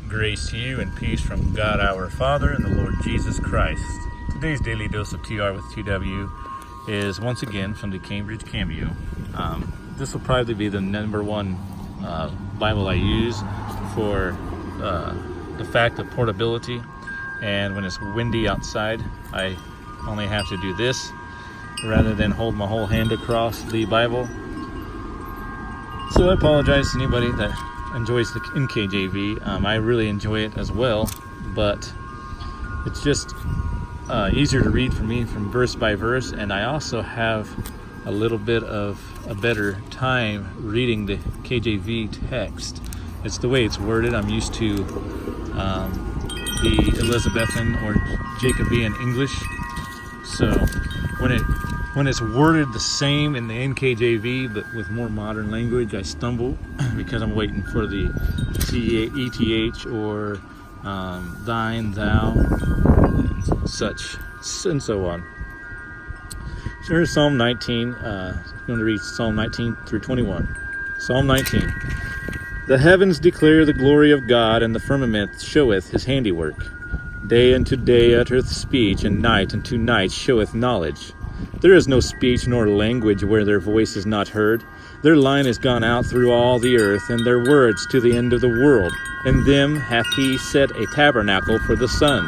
Grace to you and peace from God our Father and the Lord Jesus Christ. Today's daily dose of TR with TW is once again from the Cambridge Cameo. This will probably be the number one Bible I use for the fact of portability. And when it's windy outside, I only have to do this rather than hold my whole hand across the Bible. So I apologize to anybody that enjoys the NKJV. I really enjoy it as well, but it's just easier to read for me from verse by verse, and I also have a little bit of a better time reading the KJV text. It's the way it's worded. I'm used to the Elizabethan or Jacobean English, so when it's worded the same in the NKJV but with more modern language, I stumble because I'm waiting for the ETH or thine, thou, and such, and so on. So here's Psalm 19. I'm going to read Psalm 19 through 21. Psalm 19. The heavens declare the glory of God, and the firmament showeth his handiwork. Day unto day uttereth speech, and night unto night showeth knowledge. There is no speech nor language where their voice is not heard. Their line is gone out through all the earth, and their words to the end of the world. In them hath he set a tabernacle for the sun,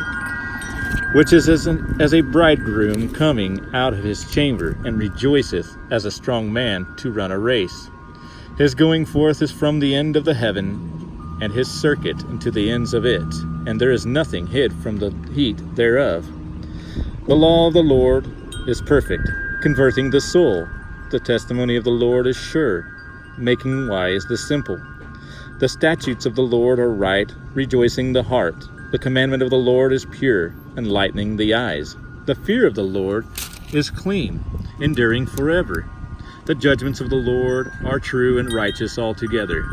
which is as a bridegroom coming out of his chamber, and rejoiceth as a strong man to run a race. His going forth is from the end of the heaven, and his circuit unto the ends of it, and there is nothing hid from the heat thereof. The law of the Lord is perfect, converting the soul. The testimony of the Lord is sure, making wise the simple. The statutes of the Lord are right, rejoicing the heart. The commandment of the Lord is pure, enlightening the eyes. The fear of the Lord is clean, enduring forever. The judgments of the Lord are true and righteous altogether.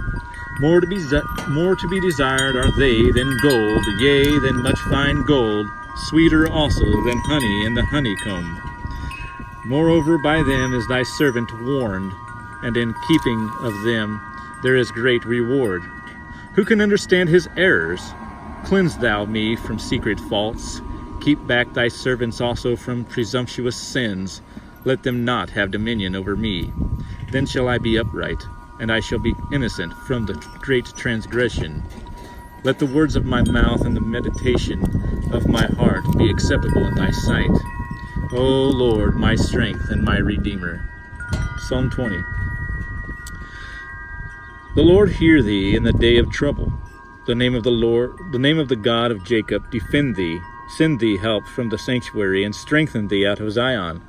More to be desired are they than gold, yea, than much fine gold, sweeter also than honey in the honeycomb. Moreover, by them is thy servant warned, and in keeping of them there is great reward. Who can understand his errors? Cleanse thou me from secret faults. Keep back thy servants also from presumptuous sins. Let them not have dominion over me. Then shall I be upright, and I shall be innocent from the great transgression. Let the words of my mouth and the meditation of my heart be acceptable in thy sight, O Lord, my strength and my Redeemer. Psalm 20. The Lord hear thee in the day of trouble. The name of the Lord, the name of the God of Jacob, defend thee. Send thee help from the sanctuary, and strengthen thee out of Zion.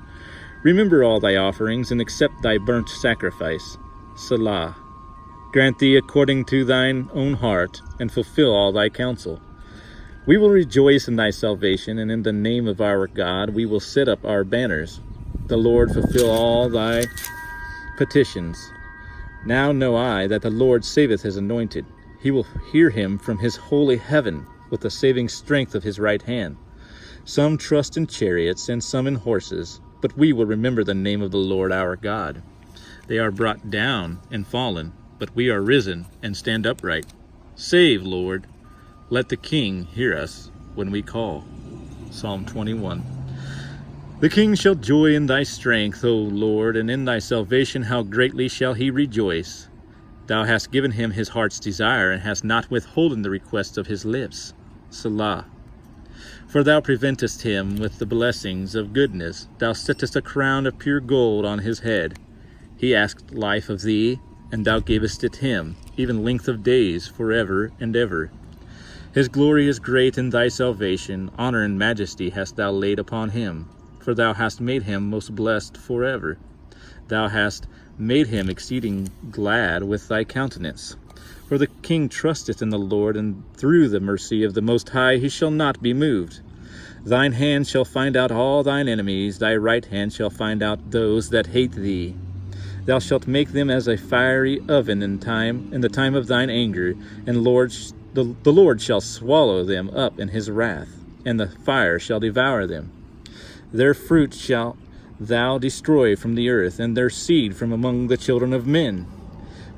Remember all thy offerings, and accept thy burnt sacrifice. Selah. Grant thee according to thine own heart, and fulfill all thy counsel. We will rejoice in thy salvation, and in the name of our God we will set up our banners. The Lord fulfill all thy petitions. Now know I that the Lord saveth his anointed. He will hear him from his holy heaven with the saving strength of his right hand. Some trust in chariots and some in horses, but we will remember the name of the Lord our God. They are brought down and fallen, but we are risen and stand upright. Save, Lord. Let the King hear us when we call. Psalm 21. The King shall joy in thy strength, O Lord, and in thy salvation how greatly shall he rejoice. Thou hast given him his heart's desire, and hast not withholden the request of his lips. Selah. For thou preventest him with the blessings of goodness. Thou settest a crown of pure gold on his head. He asked life of thee, and thou gavest it him, even length of days forever and ever. His glory is great in thy salvation. Honor and majesty hast thou laid upon him. For thou hast made him most blessed forever. Thou hast made him exceeding glad with thy countenance. For the king trusteth in the Lord, and through the mercy of the Most High he shall not be moved. Thine hand shall find out all thine enemies. Thy right hand shall find out those that hate thee. Thou shalt make them as a fiery oven in the time of thine anger, and the Lord shall swallow them up in his wrath, and the fire shall devour them. Their fruit shalt thou destroy from the earth, and their seed from among the children of men.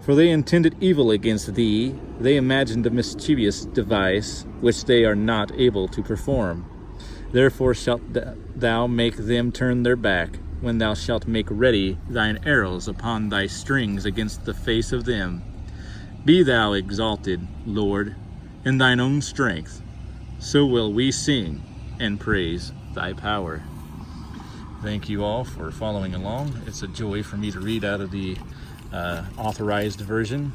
For they intended evil against thee, they imagined a mischievous device, which they are not able to perform. Therefore shalt thou make them turn their back, when thou shalt make ready thine arrows upon thy strings against the face of them. Be thou exalted, Lord, in thine own strength, so will we sing and praise thy power. Thank you all for following along. It's a joy for me to read out of the authorized version.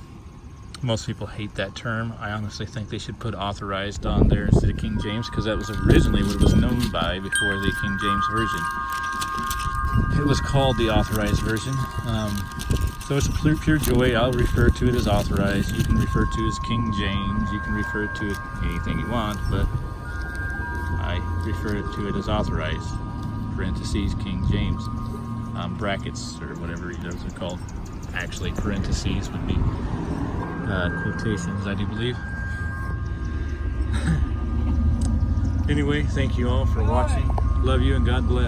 Most people hate that term. I honestly think they should put authorized on there instead of King James, because that was originally what it was known by before the King James version. It was called the authorized version. So it's a pure joy. I'll refer to it as authorized. You can refer to it as King James. You can refer to it anything you want, but I refer to it as authorized. Parentheses, King James. Brackets, or whatever those are called. Actually, parentheses would be quotations, I do believe. Anyway, thank you all for watching. Love you and God bless.